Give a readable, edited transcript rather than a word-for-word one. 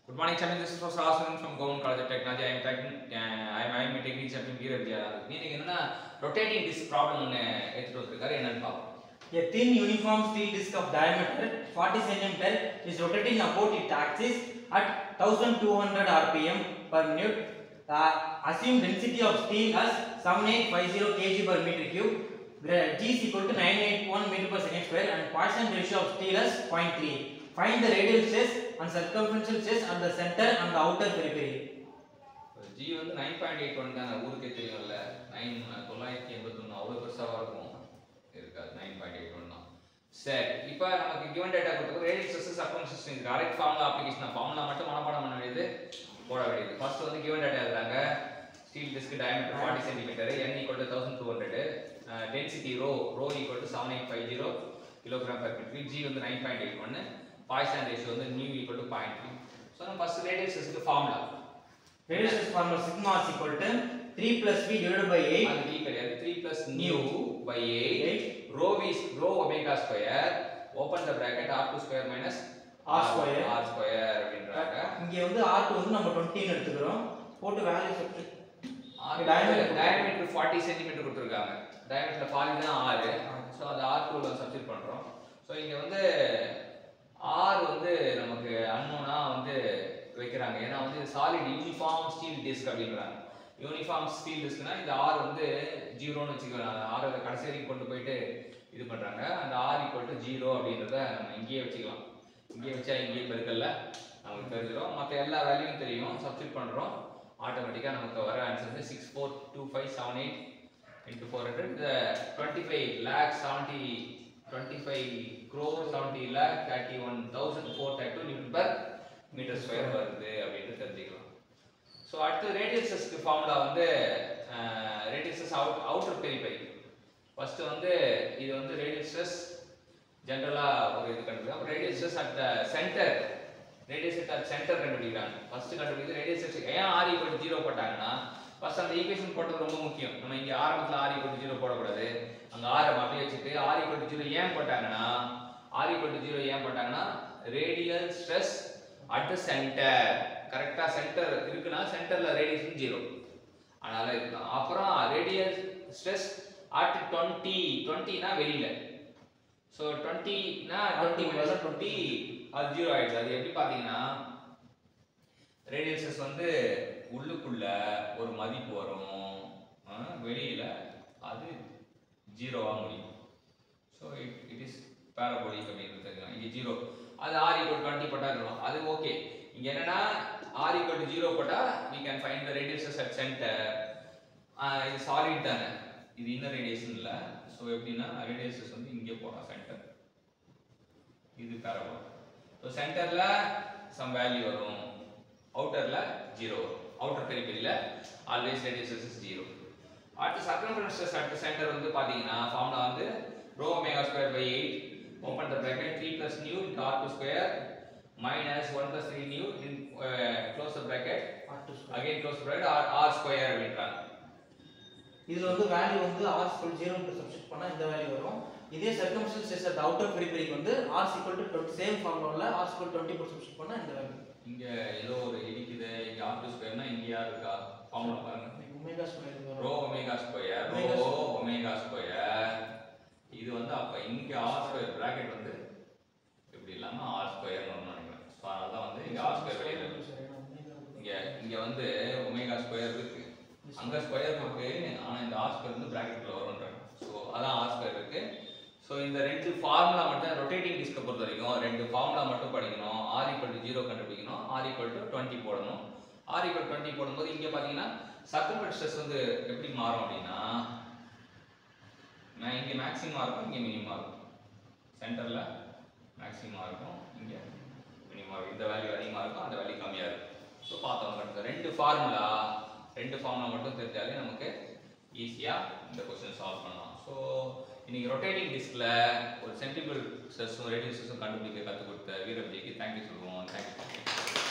Good morning, champion. This is Professor Aswin from Government College of Technology. I am a technical champion here. Meaning, rotating disc problem A thin uniform steel disc of diameter 40 cm is rotating about its axis at 1200 rpm per minute. The assumed density of steel as 7850 kg per meter cube. G is equal to 981 meter per second square and Poisson ratio of steel as 0.3. Find the radial stress and circumferential stress at the center and the outer periphery. G வந்து 9.81 தான் ஊருக்கே தெரியும்ல 981 அவ்வளவு பெருசாவா இருக்கும் இருக்காது 9.81 தான் சரி இப்போ நமக்கு given data கொடுத்து radial stress circumferential stress direct formula application formula மட்டும் மனப்பாடம் பண்ண வேண்டியது போட வேண்டியது ஃபர்ஸ்ட் வந்து given data எழுதுறாங்க steel disc diameter 40 cm n equal to 1200 density rho equal to 7850 kg per meter g வந்து 9.81 Poisson ratio வந்து nu equal to 0.3 so நம்ம first radial stress க்கு formula radial stress formula sigma is equal to 3 plus v divided by 8 அது v கிடையாது 3 plus nu by 8 rho omega square open the bracket r2 square minus r square அப்படின்றாங்க இங்க வந்து r2 வந்து நம்ம 20 ன்னு எடுத்துக்கிறோம் போட்டு வேல்யூ சப்ஸ்டிட் diameter 40 cm கொடுத்திருக்காங்க diameter 40 தான் r சோ அது r2 ல சப்ஸ்டிட் பண்றோம் சோ இங்க வந்து r வந்து நமக்கு அன்னோனா வந்து வைக்கறாங்க ஏனா வந்து சாலிட் யூனிஃபார்ம் ஸ்டீல் டிஸ்க் அப்படின்றாங்க யூனிஃபார்ம் ஸ்டீல் டிஸ்க்னா இந்த r வந்து 0 ன்னு வெச்சுக்கலாம் r அத கடைசி வரைக்கும் கொண்டு போயிட்டு இது பண்றாங்க அந்த r 0 அப்படிங்கறத நம்ம இங்கேயே வெச்சுக்கலாம் இங்கேயே வெச்சா இங்கேயே பெருக்கல்ல நமக்கு தெரிஞ்சிரும் மத்த எல்லா வேல்யூவும் தெரியும் சப்ஸ்டிட் பண்றோம் ஆட்டோமேட்டிக்கா நமக்கு வர ஆன்சர் வந்து 642578 into 400 the 25 crore 70 lakh 31432 Newton per meter square வருது அப்படினு தெரிஞ்சுக்கலாம் சோ அடுத்து radial stress க்கு ஃபார்முலா வந்து radial stress outer periphery first வந்து இது வந்து radial stress ஜெனரலா ஒரு இது கண்டுபிடிக்கலாம் radial stress at the center radial stress at center கண்டுபிடிக்கிறாங்க ஃபர்ஸ்ட் கண்டுபிடிக்கிறது radial stress ஏன் r 0 போட்டாங்கன்னா ஃபர்ஸ்ட் அந்த ஈக்குவேஷன் போடுறது ரொம்ப முக்கியம் நம்ம இங்க ஆரம்பத்துல r 0 போட கூடாது அங்க r அப்படியே வச்சிட்டு r 0 ஏன் போட்டாங்கன்னா r 0 ஏன் போட்டாங்கன்னா radial stress at the center கரெக்ட்டா சென்டர் இருக்குனா சென்டர்ல ரேடியேஷன் 0 அதனால இதுதான் அப்புறம் radial stress at 20 னா வெளியில சோ 20 னா 20 அது 0 ஆயிடுது அது எப்படி பாத்தீங்கன்னா radial stress வந்து உள்ளுக்குள்ள ஒரு மதிப்பு வரும் வெளியில அது 0 ஆ முடியும் சோ இட் இஸ் parabolic அப்படினு தெரியும் இங்க 0 அது r 20 போட்டா இருக்கும் அது ஓகே இங்க என்னன்னா r 0 போட்டா we can find the radial stress at center இது சாலிட் தானே இது இன்னர் ரேடியேஷன் இல்ல சோ எப்படினா radial stress வந்து இங்க போறா சென்டர் இது parabolic சோ சென்டர்ல some வேல்யூ வரும் அவுட்டர்ல 0 வரும் outer periphery ல always radial stress is 0 அடுத்து circumferential stress at the center வந்து பாத்தீங்கன்னா ஃபார்முலா வந்து rho omega square by 8 open the bracket 3 plus nu into r2 square minus 1 plus 3 nu in close the bracket r2 square again close the bracket r square அப்படின்றாங்க இதுல வந்து value வந்து r = 0 க்கு substitute பண்ணா இந்த value வரும் இதே circumferential stress at the outer periphery வந்து r = 20 சேம் ஃபார்முலால r = 20 போட்டு சப்ஸ்டிட் பண்ணா இந்த வேல்யூ இங்க ஏதோ ஒரு இடிக்குது இங்க r2 square னா இங்க யார் இருக்கா ஃபார்முலா பாருங்க omega square வரும் rho omega square இது வந்து அப்ப இங்க r square bracket வந்து இப்படி இல்லாம r square ன்னு நினைக்கிறேன் சோ அதனால தான் வந்து இங்க r square வெளியில இருக்கு இங்க வந்து omega square இருக்கு அங்க ஸ்கொயர் இருக்கு ஆனா இந்த r square வந்து bracketல வரும்ன்றாங்க சோ அதான் r square இருக்கு சோ இந்த ரெண்டு ஃபார்முலா மட்டும் ரொட்டேட்டிங் டிஸ்க பொறுத்த வரைக்கும் ரெண்டு ஃபார்முலா மட்டும் படிக்கணும் r 0 கண்டுபிடிக்கணும் r 20 போடணும் r 20 போடும்போது இங்க பாத்தீங்கன்னா circumferential stress வந்து எப்படி மாறும் அப்படினா இங்க மேக்ஸிமம் இருக்கும் இங்க மினிமம் இருக்கும் சென்டர்ல மேக்ஸிமம் இருக்கும் இங்க மினிமம் இருக்கும் இந்த வேல்யூ அதிகமா இருக்கும் அந்த வேல்யூ கம்மியா இருக்கும் சோ பார்த்தோம் ரெண்டு ஃபார்முலா மட்டும் தெரிஞ்சாலே நமக்கு ஈஸியா இந்த क्वेश्चन சால்வ் பண்ணலாம் சோ இன்னைக்கு ரொட்டேட்டிங் டிஸ்க்ல ஒரு சென்ட்ரிபியூகல் ஸ்ட்ரெஸும் ரேடியல் ஸ்ட்ரெஸும் கண்டுபிடிக்க கத்து கொடுத்த வீரவிஜய்க்கு थैंक यू சொல்லுவோம் थैंक यू